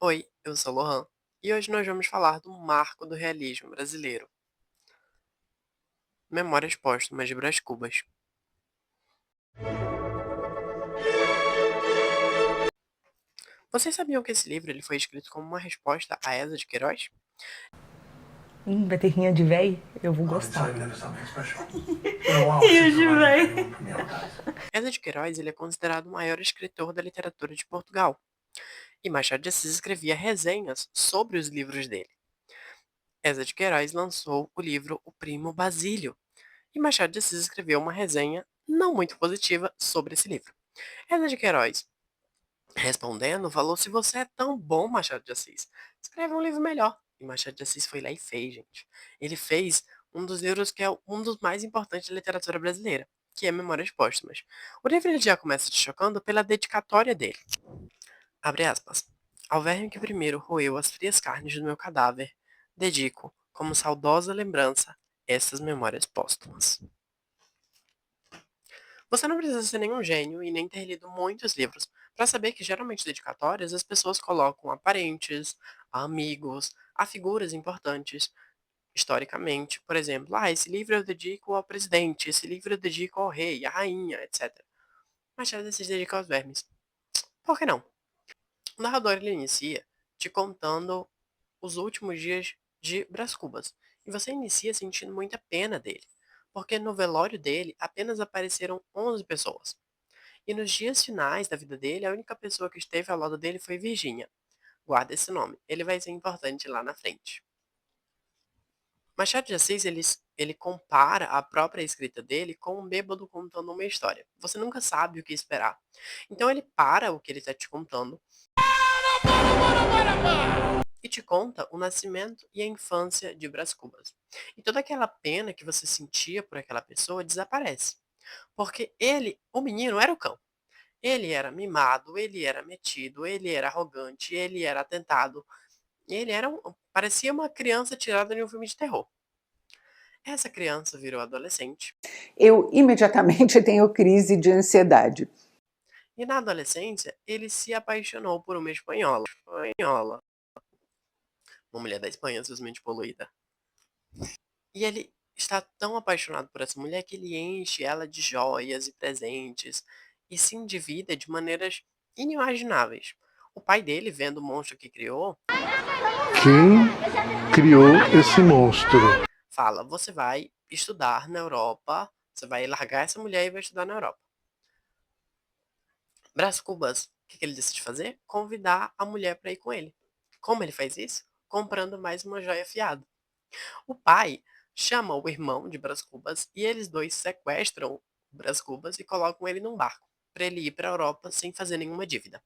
Oi, eu sou Lohan e hoje nós vamos falar do marco do realismo brasileiro, Memórias Póstumas de Brás Cubas. Vocês sabiam que esse livro ele foi escrito como uma resposta a Asa de Queiroz? Vai ter rinha de véi? Eu vou Well, I'd gostar. say never something special. Been a while since I wrote anyone from the old days. Asa de Queiroz ele é considerado o maior escritor da literatura de Portugal, e Machado de Assis escrevia resenhas sobre os livros dele. Asa de Queiroz lançou o livro O Primo Basílio, e Machado de Assis escreveu uma resenha não muito positiva sobre esse livro. Asa de Queiroz respondendo, falou: se você é tão bom, Machado de Assis, escreve um livro melhor. E Machado de Assis foi lá e fez, gente. Ele fez um dos livros que é um dos mais importantes da literatura brasileira, que é Memórias Póstumas. O livro ele já começa te chocando pela dedicatória dele. Abre aspas. Ao verme que primeiro roeu as frias carnes do meu cadáver, dedico, como saudosa lembrança, essas memórias póstumas. Você não precisa ser nenhum gênio e nem ter lido muitos livros para saber que geralmente dedicatórias as pessoas colocam a parentes, a amigos, a figuras importantes historicamente. Por exemplo, esse livro eu dedico ao presidente, esse livro eu dedico ao rei, à rainha, etc. Machado se dedica aos vermes. Por que não? O narrador ele inicia te contando os últimos dias de Brás Cubas. E você inicia sentindo muita pena dele, porque no velório dele apenas apareceram 11 pessoas. E nos dias finais da vida dele, a única pessoa que esteve ao lado dele foi Virgínia. Guarda esse nome, ele vai ser importante lá na frente. Machado de Assis, ele compara a própria escrita dele com um bêbado contando uma história. Você nunca sabe o que esperar. Então ele para o que ele está te contando e te conta o nascimento e a infância de Brás Cubas. E toda aquela pena que você sentia por aquela pessoa desaparece. Porque ele, o menino, era o cão. Ele era mimado, ele era metido, ele era arrogante, ele era atentado. Ele era parecia uma criança tirada de um filme de terror. Essa criança virou adolescente. Eu imediatamente tenho crise de ansiedade. E na adolescência, ele se apaixonou por uma espanhola. Uma mulher da Espanha, simplesmente poluída. E ele está tão apaixonado por essa mulher que ele enche ela de joias e presentes e se endivida de maneiras inimagináveis. O pai dele, vendo o monstro que criou, Quem criou esse monstro? fala: você vai estudar na Europa, você vai largar essa mulher e vai estudar na Europa. Brás Cubas, o que ele decide fazer? Convidar a mulher para ir com ele. Como ele faz isso? Comprando mais uma joia fiada. O pai chama o irmão de Brás Cubas e eles dois sequestram o Brás Cubas e colocam ele num barco para ele ir para a Europa sem fazer nenhuma dívida.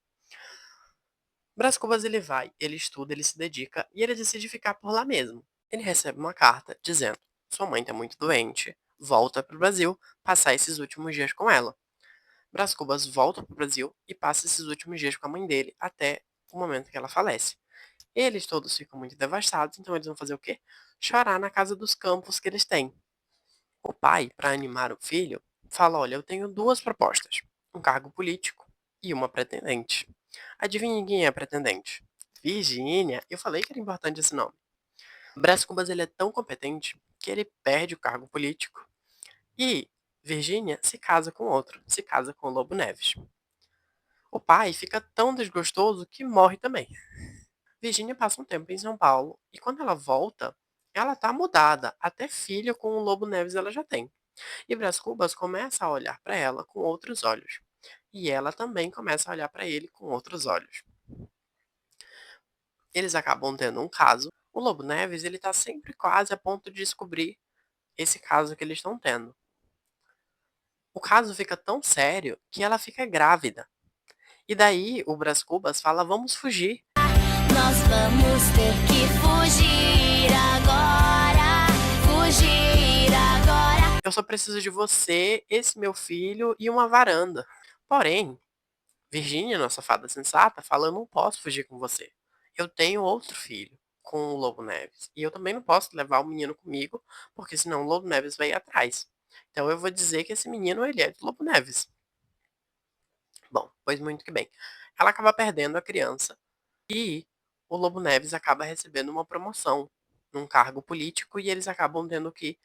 Brás Cubas ele vai, ele estuda, ele se dedica e ele decide ficar por lá mesmo. Ele recebe uma carta dizendo: sua mãe está muito doente, volta para o Brasil, passar esses últimos dias com ela. Brás Cubas volta para o Brasil e passa esses últimos dias com a mãe dele até o momento que ela falece. Eles todos ficam muito devastados, então eles vão fazer o quê? Chorar na casa dos campos que eles têm. O pai, para animar o filho, fala: olha, eu tenho duas propostas: um cargo político e uma pretendente. Adivinhe quem é a pretendente? Virgínia. Eu falei que era importante esse nome. Brás Cubas ele é tão competente que ele perde o cargo político e Virgínia se casa com outro, se casa com Lobo Neves. O pai fica tão desgostoso que morre também. Virgínia passa um tempo em São Paulo e quando ela volta, ela tá mudada, até filho com o Lobo Neves ela já tem. E Brás Cubas começa a olhar para ela com outros olhos. E ela também começa a olhar para ele com outros olhos. Eles acabam tendo um caso. O Lobo Neves, ele tá sempre quase a ponto de descobrir esse caso que eles estão tendo. O caso fica tão sério que ela fica grávida. E daí o Brás Cubas fala: vamos fugir. Nós vamos ter que fugir agora, fugir agora. Eu só preciso de você, esse meu filho e uma varanda. Porém, Virgínia, nossa fada sensata, fala: eu não posso fugir com você. Eu tenho outro filho com o Lobo Neves. E eu também não posso levar o menino comigo, porque senão o Lobo Neves vai ir atrás. Então eu vou dizer que esse menino ele é do Lobo Neves. Bom, pois muito que bem. Ela acaba perdendo a criança e o Lobo Neves acaba recebendo uma promoção num cargo político e eles acabam tendo que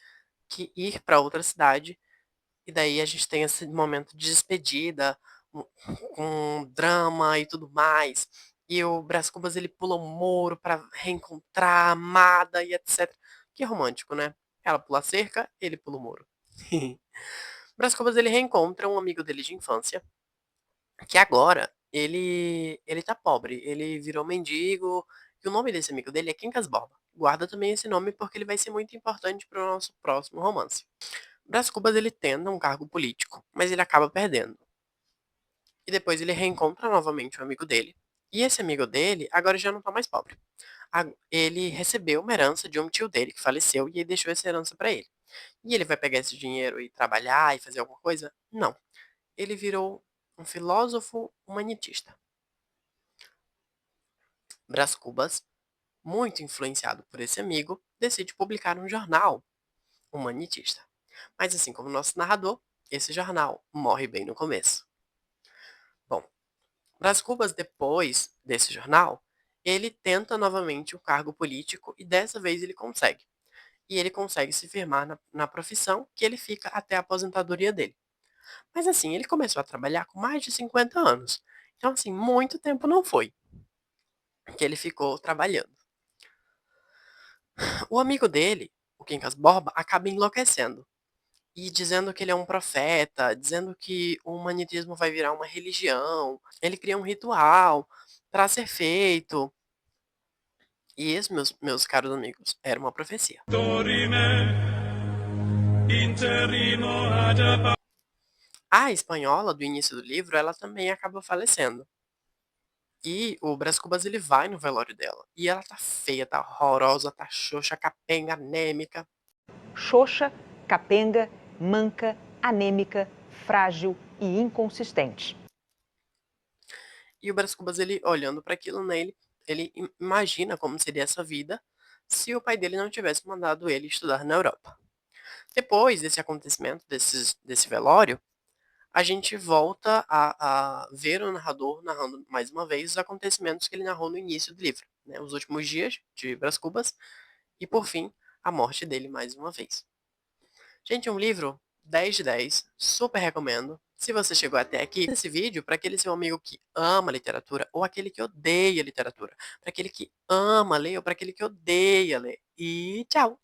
ir para outra cidade. E daí a gente tem esse momento de despedida, com drama e tudo mais. E o Brás Cubas ele pula um muro para reencontrar a amada e etc. Que romântico, né? Ela pula a cerca, ele pula o muro. Brás Cubas ele reencontra um amigo dele de infância, que agora ele tá pobre, ele virou mendigo, e o nome desse amigo dele é Quincas Borba. Guarda também esse nome porque ele vai ser muito importante para o nosso próximo romance. Brás Cubas ele tenta um cargo político, mas ele acaba perdendo. E depois ele reencontra novamente o amigo dele. E esse amigo dele agora já não tá mais pobre. Ele recebeu uma herança de um tio dele que faleceu e ele deixou essa herança para ele. E ele vai pegar esse dinheiro e trabalhar e fazer alguma coisa? Não. Ele virou um filósofo humanitista. Brás Cubas, muito influenciado por esse amigo, decide publicar um jornal humanitista. Mas assim como o nosso narrador, esse jornal morre bem no começo. Bom, Brás Cubas, depois desse jornal, ele tenta novamente um cargo político e dessa vez ele consegue. E ele consegue se firmar na profissão que ele fica até a aposentadoria dele. Mas assim, ele começou a trabalhar com mais de 50 anos. Então assim, muito tempo não foi que ele ficou trabalhando. O amigo dele, o Quincas Borba, acaba enlouquecendo. E dizendo que ele é um profeta, dizendo que o humanitismo vai virar uma religião. Ele cria um ritual para ser feito. E isso, meus caros amigos, era uma profecia. A espanhola do início do livro, ela também acaba falecendo. E o Brás Cubas, ele vai no velório dela. E ela tá feia, tá horrorosa, tá xoxa, capenga, anêmica. Xoxa, capenga, manca, anêmica, frágil e inconsistente. E o Brás Cubas, ele olhando para aquilo, né, ele imagina como seria essa vida se o pai dele não tivesse mandado ele estudar na Europa. Depois desse acontecimento, desse velório, a gente volta a ver o narrador narrando mais uma vez os acontecimentos que ele narrou no início do livro, né, os últimos dias de Brás Cubas e, por fim, a morte dele mais uma vez. Gente, um livro 10 de 10, super recomendo. Se você chegou até aqui, esse vídeo para aquele seu amigo que ama literatura ou aquele que odeia literatura, para aquele que ama ler ou para aquele que odeia ler. E tchau!